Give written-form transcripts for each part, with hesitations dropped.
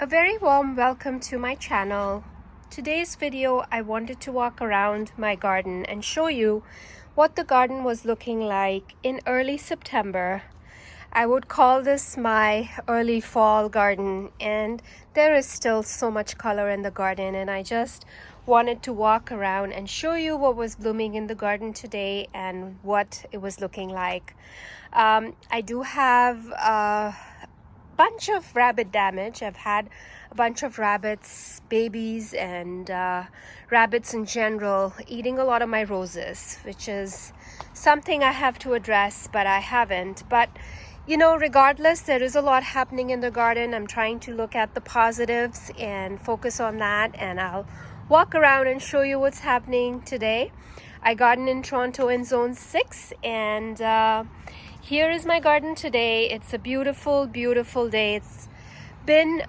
A very warm welcome to my channel. Today's video I wanted to walk around my garden and show you what the garden was looking like in early September. I would call this my early fall garden, and there is still so much color in the garden, and I just wanted to walk around and show you what was blooming in the garden today and what it was looking like. I do have bunch of rabbit damage. I've had a bunch of rabbits, babies, and rabbits in general eating a lot of my roses, which is something I have to address, but I haven't. But you know, regardless, there is a lot happening in the garden. I'm trying to look at the positives and focus on that, and I'll walk around and show you what's happening today. I garden in Toronto in Zone 6, and here is my garden today. It's a beautiful, beautiful day. It's been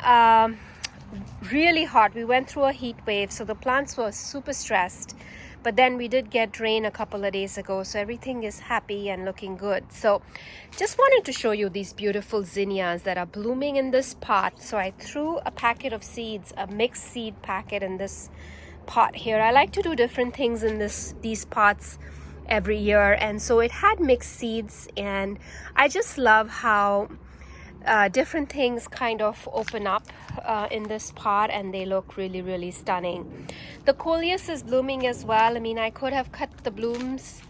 really hot. We went through a heat wave, so the plants were super stressed. But then we did get rain a couple of days ago, so everything is happy and looking good. So just wanted to show you these beautiful zinnias that are blooming in this pot. So I threw a packet of seeds, a mixed seed packet in this pot here. I like to do different things in these pots every year, and so it had mixed seeds, and I just love how different things kind of open up in this pot, and they look really, really stunning. The coleus is blooming as well. I mean, I could have cut the blooms,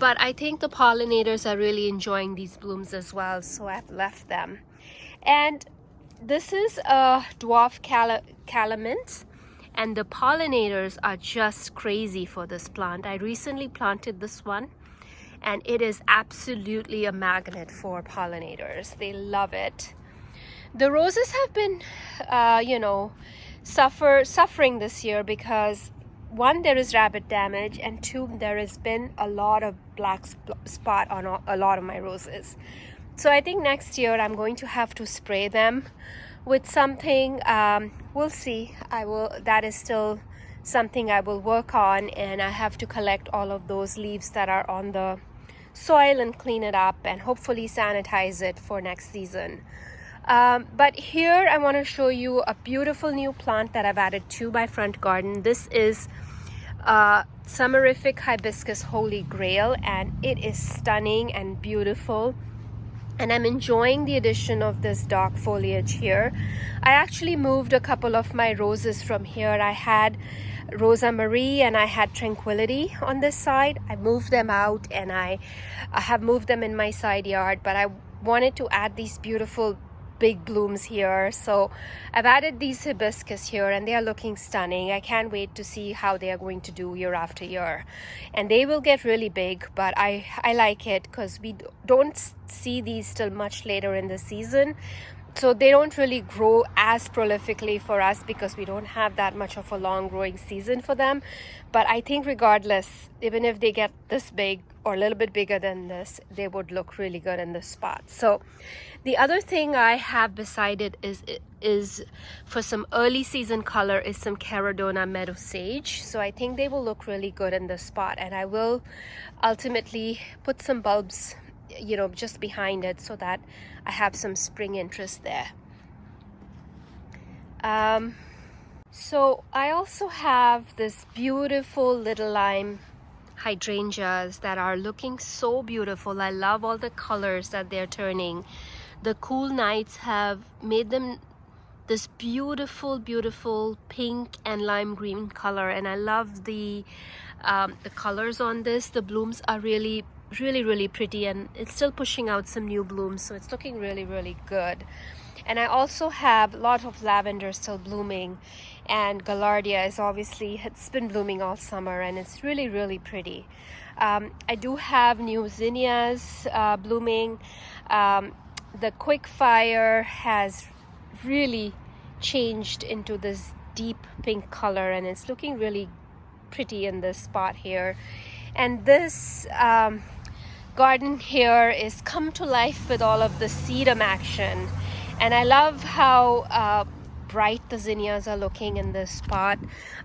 but I think the pollinators are really enjoying these blooms as well, so I've left them. And this is a dwarf calamint, and the pollinators are just crazy for this plant. I recently planted this one, and it is absolutely a magnet for pollinators. They love it. The roses have been, suffering this year because one, there is rabbit damage, and two, there has been a lot of black spot on a lot of my roses. So I think next year I'm going to have to spray them with something. We'll see. That is still something I will work on, and I have to collect all of those leaves that are on the soil and clean it up and hopefully sanitize it for next season. But here I want to show you a beautiful new plant that I've added to my front garden. This is Summerific Hibiscus Holy Grail, and it is stunning and beautiful, and I'm enjoying the addition of this dark foliage here. I actually moved a couple of my roses from here. I had Rosa Marie and I had Tranquility on this side. I moved them out, and I have moved them in my side yard, but I wanted to add these beautiful big blooms here, so I've added these hibiscus here, and they are looking stunning. I can't wait to see how they are going to do year after year, and they will get really big, but I like it because we don't see these till much later in the season, so they don't really grow as prolifically for us because we don't have that much of a long growing season for them. But I think regardless, even if they get this big or a little bit bigger than this, they would look really good in this spot. So the other thing I have beside it is for some early season color is some Caradona Meadow Sage. So I think they will look really good in this spot, and I will ultimately put some bulbs, you know, just behind it so that I have some spring interest there. So I also have this beautiful little lime hydrangeas that are looking so beautiful. I love all the colors that they're turning. The cool nights have made them this beautiful, beautiful pink and lime green color, and I love the colors on this. The blooms are really, really pretty, and it's still pushing out some new blooms, so it's looking really, really good. And I also have a lot of lavender still blooming, and Gaillardia is obviously, it's been blooming all summer, and it's really, really pretty. I do have new zinnias blooming. The Quickfire has really changed into this deep pink color, and it's looking really pretty in this spot here. And this garden here is come to life with all of the sedum action, and I love how bright the zinnias are looking in this spot.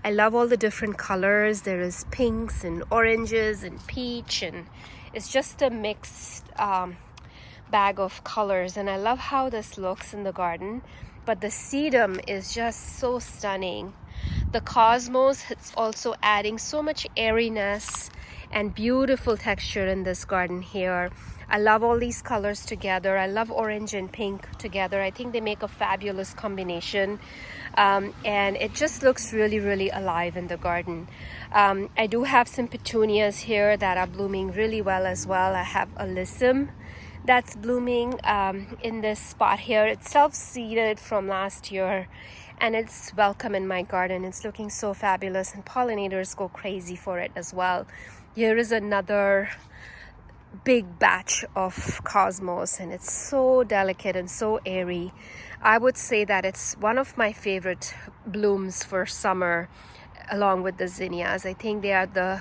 I love all the different colors. There is pinks and oranges and peach, and it's just a mixed bag of colors, and I love how this looks in the garden. but the sedum is just so stunning. The cosmos, it's also adding so much airiness and beautiful texture in this garden here. I love all these colors together. I love orange and pink together. I think they make a fabulous combination, and it just looks really, really alive in the garden. I do have some petunias here that are blooming really well as well. I have alyssum that's blooming in this spot here. It's self-seeded from last year, and it's welcome in my garden. It's looking so fabulous, and pollinators go crazy for it as well. Here is another big batch of cosmos, and it's so delicate and so airy. I would say that it's one of my favorite blooms for summer, along with the zinnias. I think they are the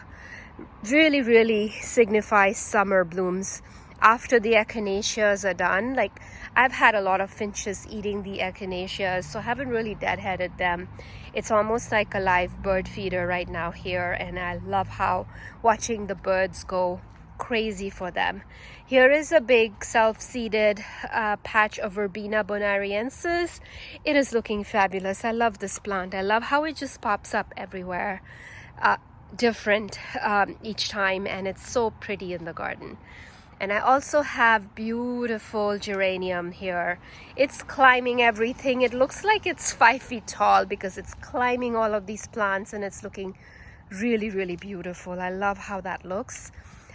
really signify summer blooms after the echinaceas are done. Like, I've had a lot of finches eating the echinaceas, so I haven't really deadheaded them. It's almost like a live bird feeder right now here, and I love how watching the birds go crazy for them. Here is a big self-seeded patch of Verbena bonariensis. It is looking fabulous. I love this plant. I love how it just pops up everywhere, different each time, and it's so pretty in the garden. And I also have beautiful geranium here. It's climbing everything. It looks like it's 5 feet tall because it's climbing all of these plants, and it's looking really beautiful. I love how that looks.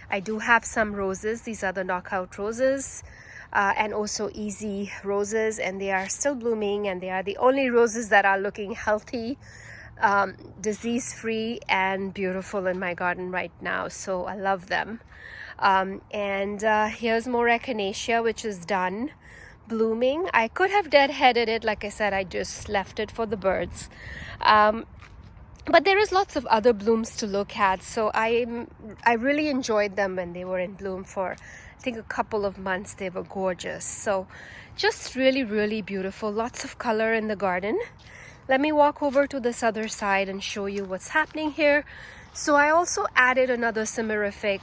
I do have some roses. These are the knockout roses, and also easy roses, and they are still blooming, and they are the only roses that are looking healthy, disease-free and beautiful in my garden right now. So I love them. Here's more echinacea, which is done blooming. I could have deadheaded it. Like I said, I just left it for the birds. But there is lots of other blooms to look at. So I really enjoyed them when they were in bloom for, I think, a couple of months. They were gorgeous. So just really beautiful. Lots of color in the garden. Let me walk over to this other side and show you what's happening here. So I also added another semirific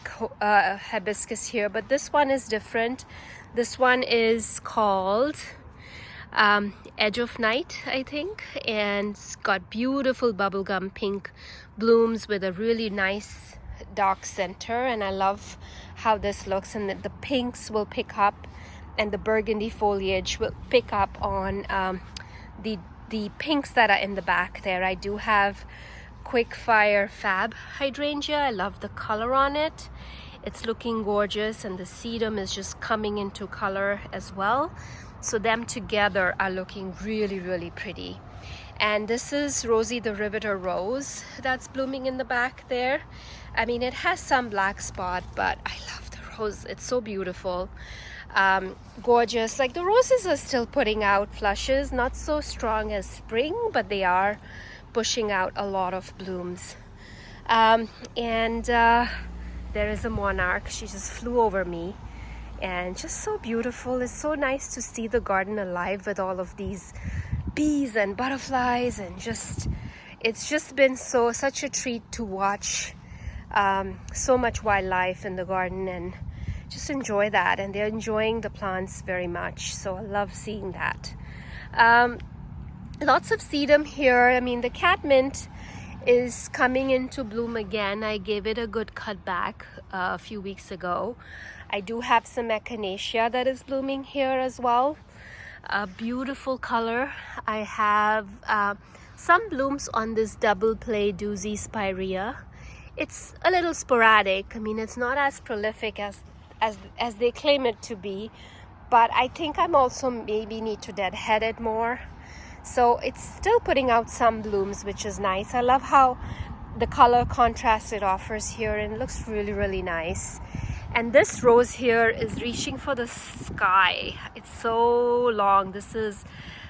hibiscus here, but this one is different. This one is called Edge of Night, I think, and it's got beautiful bubblegum pink blooms with a really nice dark center, and I love how this looks, and the pinks will pick up and the burgundy foliage will pick up on the pinks that are in the back there. I do have Quickfire Fab hydrangea. I love the color on it. It's looking gorgeous, and the sedum is just coming into color as well. So them together are looking really pretty. And this is Rosie the Riveter Rose that's blooming in the back there. I mean, it has some black spot, but I love the rose. It's so beautiful. Gorgeous. Like, the roses are still putting out flushes, not so strong as spring, but they are pushing out a lot of blooms. There is a monarch. She just flew over me, and just so beautiful. It's so nice to see the garden alive with all of these bees and butterflies, and it's just been such a treat to watch so much wildlife in the garden, and just enjoy that. And they're enjoying the plants very much, so I love seeing that. Lots of sedum here. I mean, the catmint is coming into bloom again. I gave it a good cut back a few weeks ago. I do have some echinacea that is blooming here as well. A beautiful color. I have some blooms on this double play doozy spirea. It's a little sporadic. I mean, it's not as prolific as they claim it to be, but I think I'm also maybe need to deadhead it more. So it's still putting out some blooms, which is nice. I love how the color contrast it offers here, and it looks really nice. And this rose here is reaching for the sky. It's so long. This is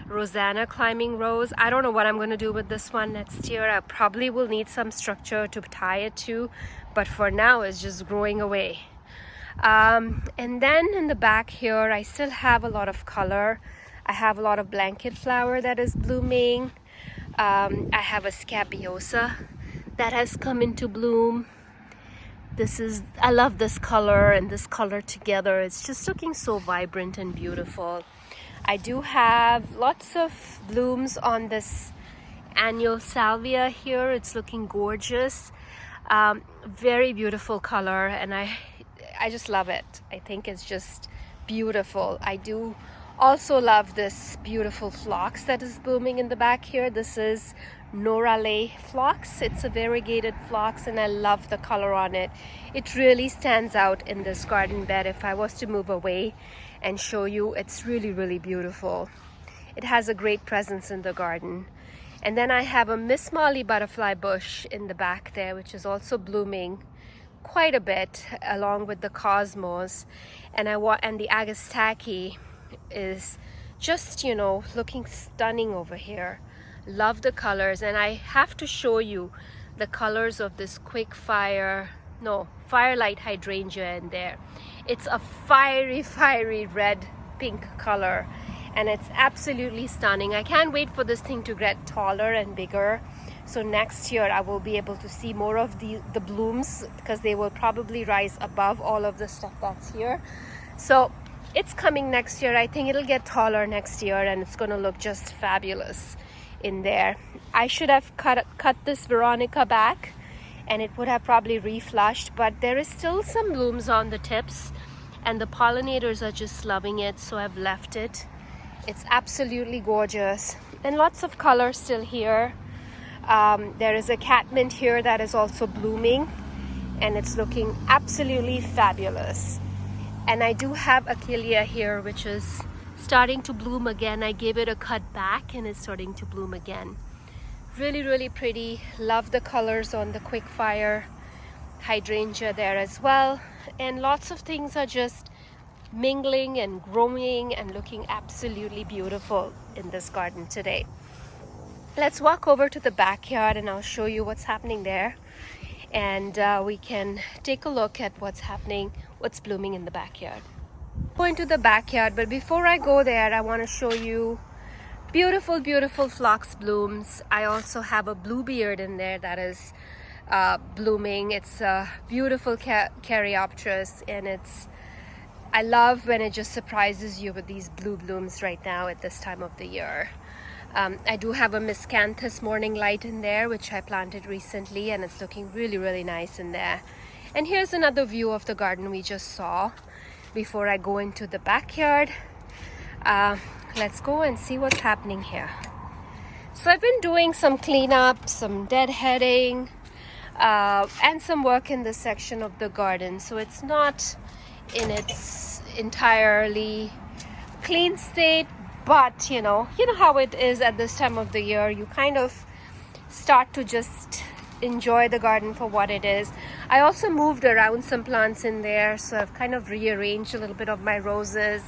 Rosanna climbing rose. I don't know what I'm going to do with this one next year. I probably will need some structure to tie it to, but for now it's just growing away. And then in the back here, I still have a lot of color. I have a lot of blanket flower that is blooming. I have a scabiosa that has come into bloom. I love this color and this color together. It's just looking so vibrant and beautiful. I do have lots of blooms on this annual salvia here. It's looking gorgeous. Very beautiful color, and I just love it. I think it's just beautiful. I do also love this beautiful phlox that is blooming in the back here. This is Norale phlox. It's a variegated phlox, and I love the color on it. It really stands out in this garden bed. If I was to move away and show you, it's really, really beautiful. It has a great presence in the garden. And then I have a Miss Molly butterfly bush in the back there, which is also blooming quite a bit, along with the cosmos. And the Agastaki is just, you know, looking stunning over here. Love the colors, and I have to show you the colors of this firelight hydrangea in there. It's a fiery red pink color, and it's absolutely stunning. I can't wait for this thing to get taller and bigger, so next year I will be able to see more of the blooms, because they will probably rise above all of the stuff that's here. So it's coming next year. I think it'll get taller next year, and it's going to look just fabulous in there. I should have cut this Veronica back, and it would have probably reflushed, but there is still some blooms on the tips, and the pollinators are just loving it, so I've left it. It's absolutely gorgeous, and lots of color still here. There is a catmint here that is also blooming, and it's looking absolutely fabulous. And I do have Achillea here, which is starting to bloom again. I gave it a cut back, and it's starting to bloom again. Really pretty. Love the colors on the quickfire hydrangea there as well. And lots of things are just mingling and growing and looking absolutely beautiful in this garden today. Let's walk over to the backyard, and I'll show you what's happening there, and we can take a look at what's blooming in the backyard. Going to the backyard, but before I go there, I want to show you beautiful phlox blooms. I also have a bluebeard in there that is blooming. It's a beautiful caryopteris, and I love when it just surprises you with these blue blooms right now at this time of the year. I do have a Miscanthus morning light in there, which I planted recently, and it's looking really nice in there. And here's another view of the garden we just saw before I go into the backyard. Let's go and see what's happening here. So I've been doing some cleanup, some deadheading, and some work in this section of the garden, so it's not in its entirely clean state, but you know how it is at this time of the year. You kind of start to just enjoy the garden for what it is. I also moved around some plants in there, so I've kind of rearranged a little bit of my roses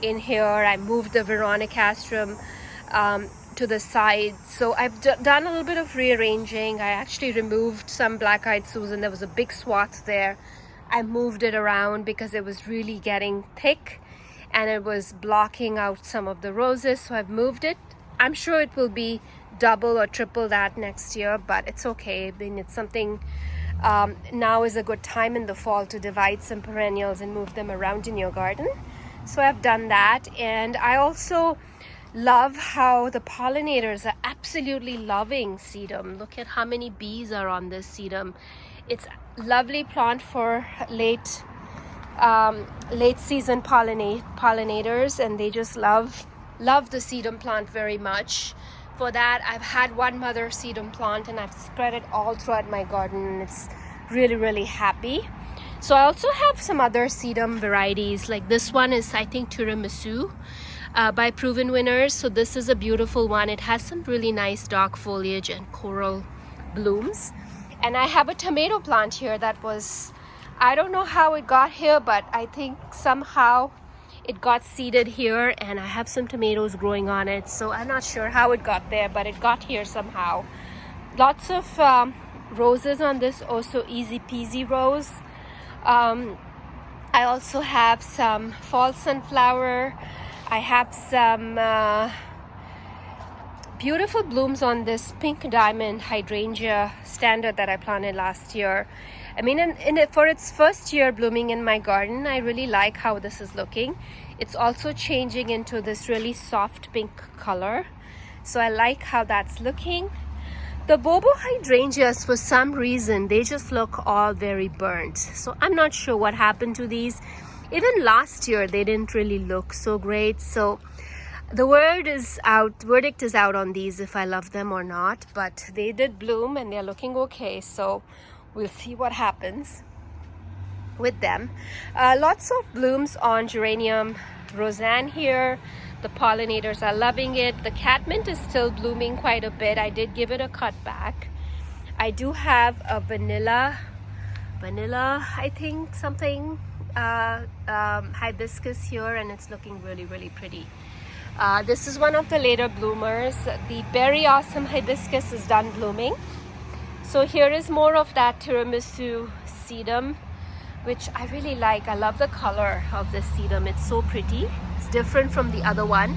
in here. I moved the Veronicastrum to the side, so I've done a little bit of rearranging. I actually removed some black-eyed Susan. There was a big swath there. I moved it around because it was really getting thick and it was blocking out some of the roses, so I've moved it. I'm sure it will be double or triple that next year, but it's okay. I mean, it's something. Now is a good time in the fall to divide some perennials and move them around in your garden. So I've done that, and I also love how the pollinators are absolutely loving sedum. Look at how many bees are on this sedum. It's a lovely plant for late season pollinators, and they just love the sedum plant very much. For that, I've had one mother sedum plant, and I've spread it all throughout my garden, and it's really happy. So I also have some other sedum varieties, like this one is, I think, tiramisu by Proven Winners. So this is a beautiful one. It has some really nice dark foliage and coral blooms. And I have a tomato plant here that was, I don't know how it got here, but I think somehow it got seeded here, and I have some tomatoes growing on it. So I'm not sure how it got there, but it got here somehow. Lots of roses on this, also easy peasy rose. I also have some fall sunflower. I have some beautiful blooms on this pink diamond hydrangea standard that I planted last year. I mean, for its first year blooming in my garden, I really like how this is looking. It's also changing into this really soft pink color, so I like how that's looking. The bobo hydrangeas, for some reason, they just look all very burnt, so I'm not sure what happened to these. Even last year they didn't really look so great, so the verdict is out on these if I love them or not. But they did bloom and they're looking okay, so we'll see what happens with them. Lots of blooms on geranium roseanne here. The pollinators are loving it. The catmint is still blooming quite a bit. I did give it a cut back. I do have a vanilla I think something hibiscus here, and it's looking really pretty. This is one of the later bloomers. The berry awesome hibiscus is done blooming. So here is more of that tiramisu sedum, which I really like. I love the color of this sedum. It's so pretty. It's different from the other one.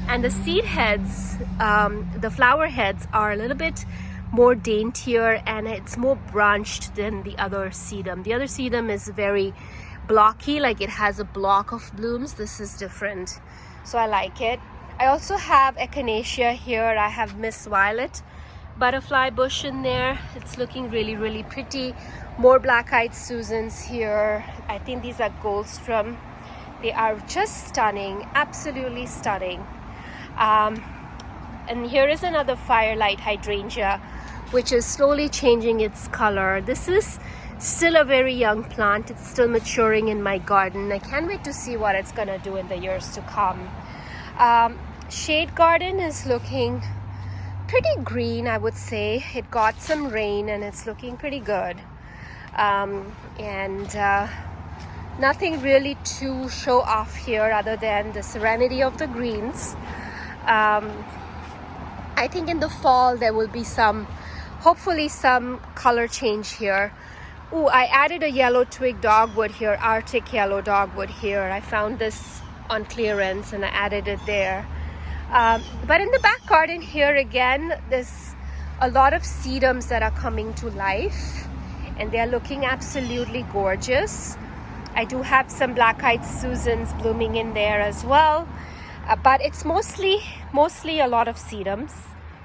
And the seed heads, the flower heads are a little bit more daintier, and it's more branched than the other sedum. The other sedum is very blocky, like it has a block of blooms. This is different, so I like it. I also have echinacea here. I have Miss Violet butterfly bush in there. It's looking really pretty. More black-eyed Susans here. I think these are Goldstrom. They are just stunning, absolutely stunning. And here is another firelight hydrangea, which is slowly changing its color. This is still a very young plant. It's still maturing in my garden. I can't wait to see what it's gonna do in the years to come. Shade garden is looking pretty green, I would say. It got some rain and it's looking pretty good. Nothing really to show off here other than the serenity of the greens. I think in the fall there will be hopefully some color change here. Oh, I added a yellow twig dogwood here, Arctic yellow dogwood here. I found this on clearance and I added it there. But in the back garden here again, there's a lot of sedums that are coming to life, and they're looking absolutely gorgeous. I do have some black-eyed Susans blooming in there as well, but it's mostly a lot of sedums.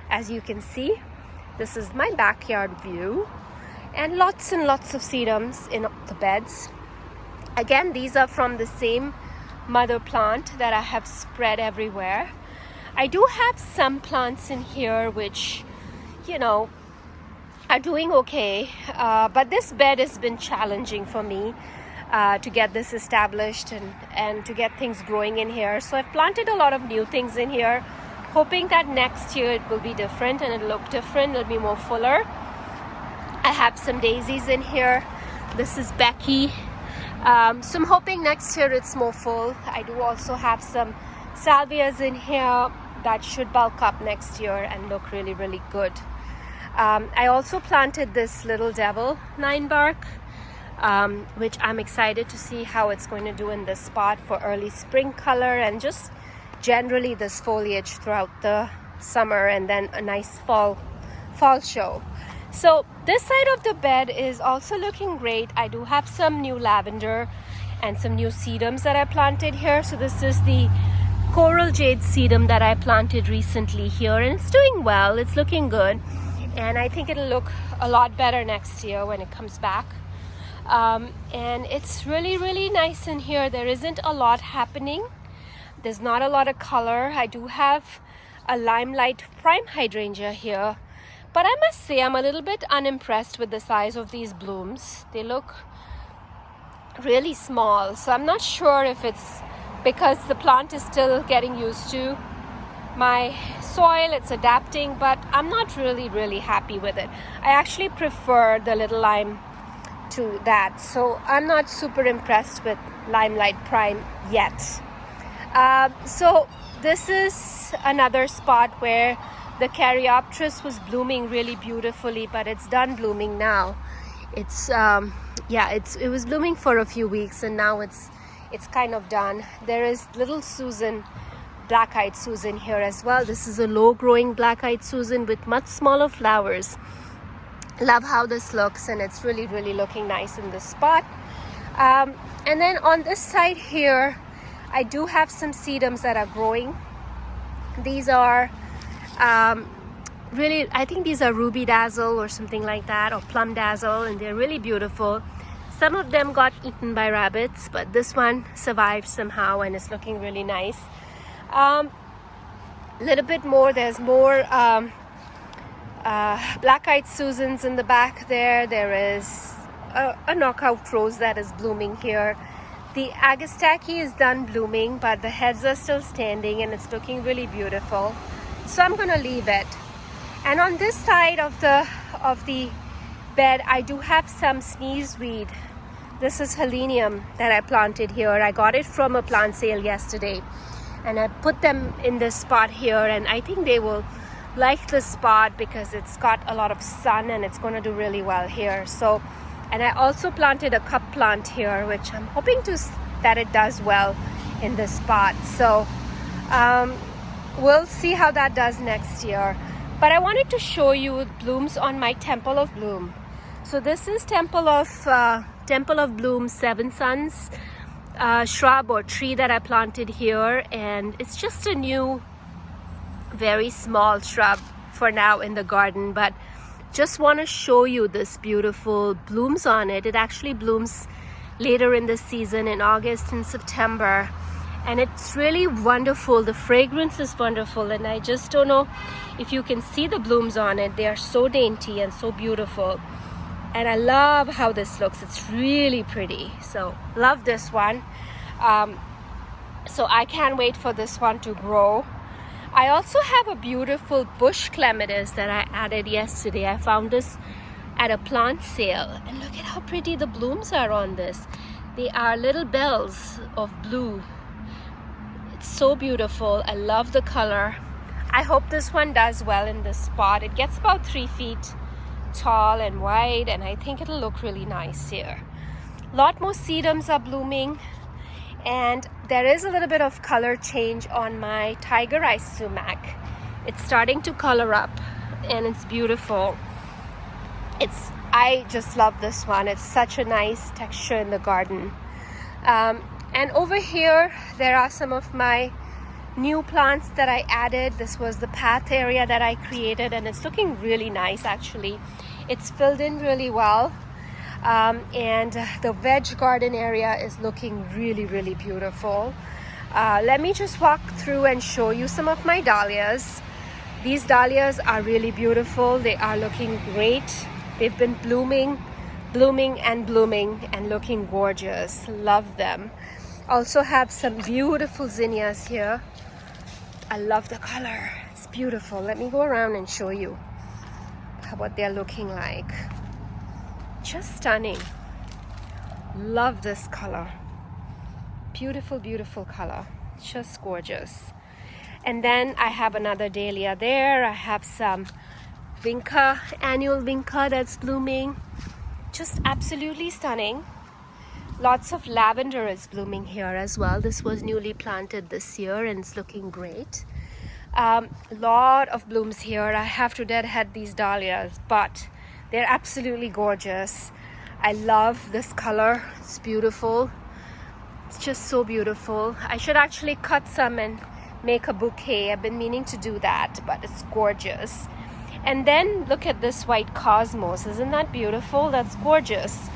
As you can see, this is my backyard view, and lots of sedums in the beds. Again, these are from the same mother plant that I have spread everywhere. I do have some plants in here which, you know, are doing okay, but this bed has been challenging for me to get this established and to get things growing in here. So I've planted a lot of new things in here, hoping that next year it will be different and it'll look different. It'll be more fuller. I have some daisies in here. This is Becky. So I'm hoping next year it's more full. I do also have some salvias in here that should bulk up next year and look really good. I also planted this little devil 9-bark, which I'm excited to see how it's going to do in this spot for early spring color and just generally this foliage throughout the summer, and then a nice fall show. So this side of the bed is also looking great. I do have some new lavender and some new sedums that I planted here. So this is the coral jade sedum that I planted recently here, and it's doing well. It's looking good, and I think it'll look a lot better next year when it comes back. And it's really nice in here. There isn't a lot happening. There's not a lot of color. I do have a limelight prime hydrangea here, but I must say I'm a little bit unimpressed with the size of these blooms. They look really small, so I'm not sure if it's because the plant is still getting used to my soil, it's adapting, but I'm not really happy with it. I actually prefer the little lime to that, so I'm not super impressed with limelight prime yet. So this is another spot where the caryopteris was blooming really beautifully, but it's done blooming now. It's it was blooming for a few weeks and now it's kind of done. There is little Susan black-eyed Susan here as well. This is a low-growing black-eyed Susan with much smaller flowers. Love how this looks, and it's really looking nice in this spot. And then on this side here, I do have some sedums that are growing. These are really, I think these are Ruby Dazzle or something like that, or Plum Dazzle, and they're really beautiful. Some of them got eaten by rabbits, but this one survived somehow and it's looking really nice. A little bit more, there's more black-eyed Susans in the back there. There is a knockout rose that is blooming here. The Agastaki is done blooming, but the heads are still standing and it's looking really beautiful. So I'm gonna leave it. And on this side of the bed, I do have some sneezeweed. This is Helenium that I planted here. I got it from a plant sale yesterday, and I put them in this spot here, and I think they will like this spot because it's got a lot of sun and it's going to do really well here. So, and I also planted a cup plant here, which I'm hoping that it does well in this spot. So we'll see how that does next year. But I wanted to show you blooms on my Temple of Bloom. So this is Temple of Bloom Seven Suns shrub or tree that I planted here, and it's just a new, very small shrub for now in the garden, but just want to show you this beautiful blooms on it. It actually blooms later in the season in August and September, and it's really wonderful. The fragrance is wonderful, and I just don't know if you can see the blooms on it. They are so dainty and so beautiful, and I love how this looks. It's really pretty. So love this one. So I can't wait for this one to grow. I also have a beautiful bush clematis that I added yesterday. I found this at a plant sale, and look at how pretty the blooms are on this. They are little bells of blue. It's so beautiful. I love the color. I hope this one does well in this spot. It gets about 3 feet tall and wide, and I think it'll look really nice here. A lot more sedums are blooming, and there is a little bit of color change on my tiger eye sumac. It's starting to color up, and it's beautiful. I just love this one. It's such a nice texture in the garden. And over here there are some of my new plants that I added. This was the path area that I created, and it's looking really nice actually. It's filled in really well. And the veg garden area is looking really beautiful. Let me just walk through and show you some of my dahlias. These dahlias are really beautiful. They are looking great. They've been blooming and looking gorgeous. Love them. Also have some beautiful zinnias here. I love the color. It's beautiful. Let me go around and show you what they're looking like. Just stunning. Love this color. Beautiful color. Just gorgeous. And then I have another dahlia there. I have some vinca, annual vinca that's blooming. Just absolutely stunning. Lots of lavender is blooming here as well. This was newly planted this year and it's looking great. Lot of blooms here. I have to deadhead these dahlias, but they're absolutely gorgeous. I love this color. It's beautiful. It's just so beautiful. I should actually cut some and make a bouquet. I've been meaning to do that, but it's gorgeous. And then look at this white cosmos. Isn't that beautiful? That's gorgeous.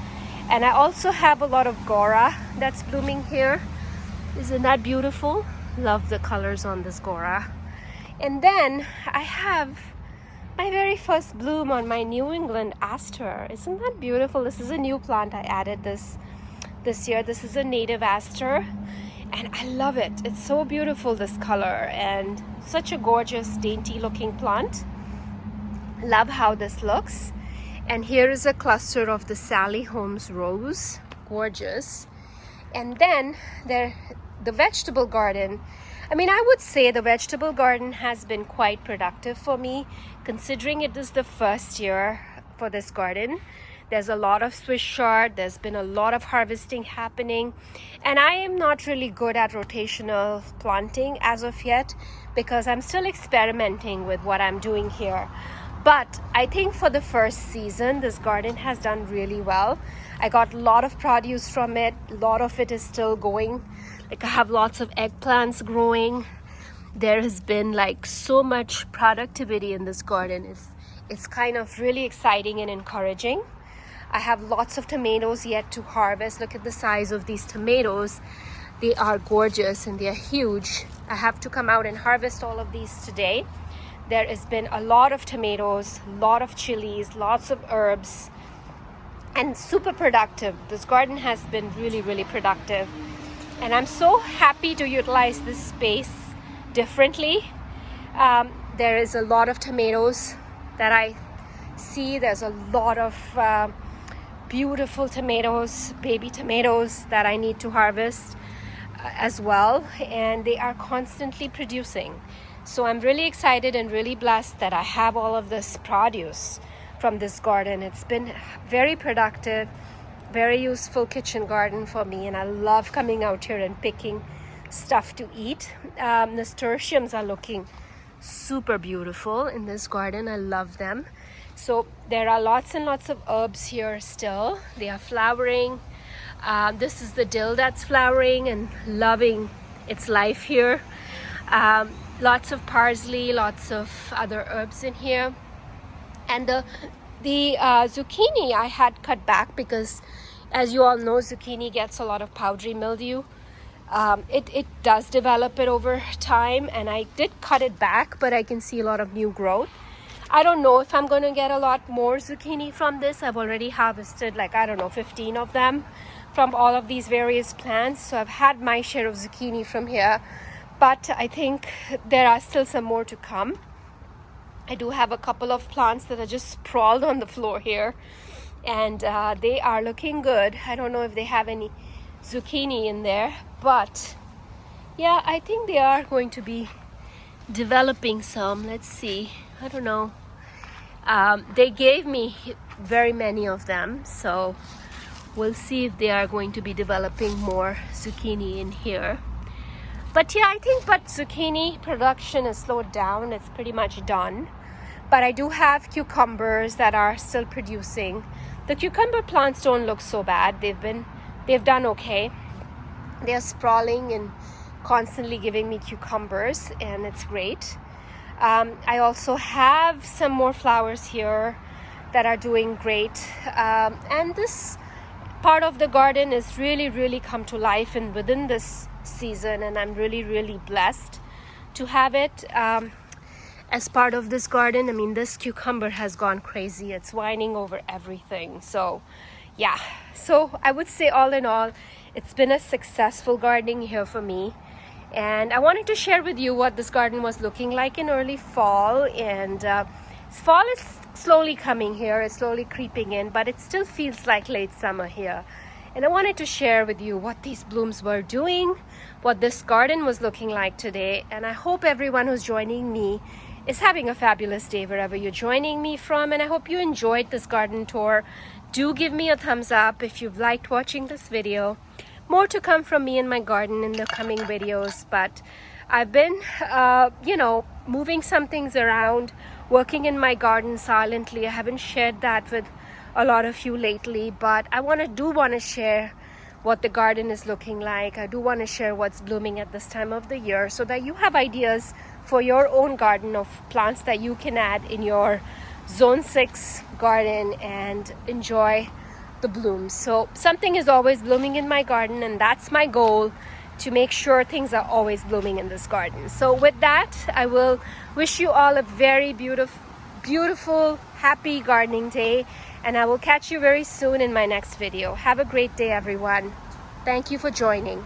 And I also have a lot of Gora that's blooming here. Isn't that beautiful? Love the colors on this Gora. And then I have my very first bloom on my New England aster. Isn't that beautiful? This is a new plant I added this year. This is a native aster, and I love it. It's so beautiful, this color, and such a gorgeous, dainty looking plant. Love how this looks. And here is a cluster of the Sally Holmes rose. Gorgeous. And then the vegetable garden. I mean, I would say the vegetable garden has been quite productive for me, considering it is the first year for this garden. There's a lot of Swiss chard. There's been a lot of harvesting happening, and I am not really good at rotational planting as of yet because I'm still experimenting with what I'm doing here. But I think for the first season, this garden has done really well. I got a lot of produce from it. A lot of it is still going. Like, I have lots of eggplants growing. There has been like so much productivity in this garden. It's kind of really exciting and encouraging. I have lots of tomatoes yet to harvest. Look at the size of these tomatoes. They are gorgeous and they are huge. I have to come out and harvest all of these today. There has been a lot of tomatoes, a lot of chilies, lots of herbs, and super productive. This garden has been really, really productive. And I'm so happy to utilize this space differently. There is a lot of tomatoes that I see. There's a lot of beautiful tomatoes, baby tomatoes that I need to harvest as well. And they are constantly producing. So I'm really excited and really blessed that I have all of this produce from this garden. It's been very productive, very useful kitchen garden for me, and I love coming out here and picking stuff to eat. Nasturtiums are looking super beautiful in this garden. I love them. So there are lots and lots of herbs here still. They are flowering. This is the dill that's flowering and loving its life here. Lots of parsley, lots of other herbs in here. And the zucchini I had cut back because, as you all know, zucchini gets a lot of powdery mildew. It does develop it over time, and I did cut it back, but I can see a lot of new growth. I don't know if I'm going to get a lot more zucchini from this. I've already harvested, like, I don't know, 15 of them from all of these various plants. So I've had my share of zucchini from here, but I think there are still some more to come. I do have a couple of plants that are just sprawled on the floor here, and they are looking good. I don't know if they have any zucchini in there, but yeah, I think they are going to be developing some. Let's see. I don't know. They gave me very many of them, so we'll see if they are going to be developing more zucchini in here. But yeah, I think zucchini production has slowed down. It's pretty much done. But I do have cucumbers that are still producing. The cucumber plants don't look so bad. They've done okay. They're sprawling and constantly giving me cucumbers, and it's great. I also have some more flowers here that are doing great. And this part of the garden is really come to life and within this season, and I'm really blessed to have it as part of this garden. I mean, this cucumber has gone crazy. It's whining over everything. So yeah, so I would say all in all, it's been a successful gardening here for me. And I wanted to share with you what this garden was looking like in early fall. And fall is slowly coming here. It's slowly creeping in, but it still feels like late summer here. And I wanted to share with you what these blooms were doing, what this garden was looking like today. And I hope everyone who's joining me is having a fabulous day wherever you're joining me from. And I hope you enjoyed this garden tour. Do give me a thumbs up if you've liked watching this video. More to come from me and my garden in the coming videos, but I've been moving some things around, working in my garden silently. I haven't shared that with a lot of you lately, but I do want to share what the garden is looking like. I do want to share what's blooming at this time of the year so that you have ideas for your own garden of plants that you can add in your Zone 6 garden and enjoy the blooms. So something is always blooming in my garden, and that's my goal, to make sure things are always blooming in this garden. So with that, I will wish you all a very beautiful, happy gardening day, and I will catch you very soon in my next video. Have a great day, everyone. Thank you for joining.